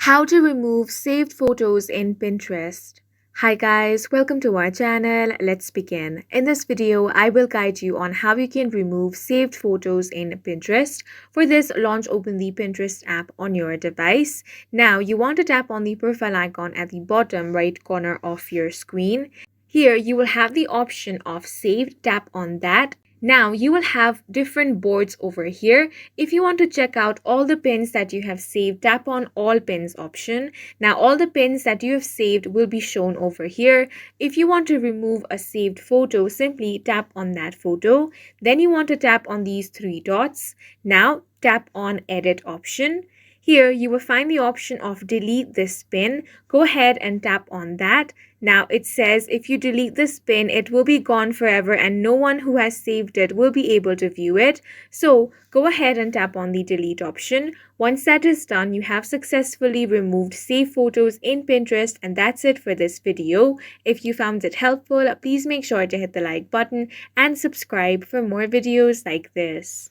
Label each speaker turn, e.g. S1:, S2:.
S1: How to remove saved photos in Pinterest. Hi guys, welcome to our channel. Let's begin. In this video, I will guide you on how you can remove saved photos in Pinterest. For this, launch open the Pinterest app on your device. Now, you want to tap on the profile icon at the bottom right corner of your screen. Here, you will have the option of saved. Tap on that. Now you will have different boards over here. If you want to check out all the pins that you have saved, tap on all pins option. Now all the pins that you have saved will be shown over here. If you want to remove a saved photo, simply tap on that photo. Then you want to tap on these three dots. Now tap on edit option. Here you will find the option of delete this pin. Go ahead and tap on that. Now it says if you delete this pin, it will be gone forever and no one who has saved it will be able to view it. So go ahead and tap on the delete option. Once that is done, you have successfully removed saved photos in Pinterest, and that's it for this video. If you found it helpful, please make sure to hit the like button and subscribe for more videos like this.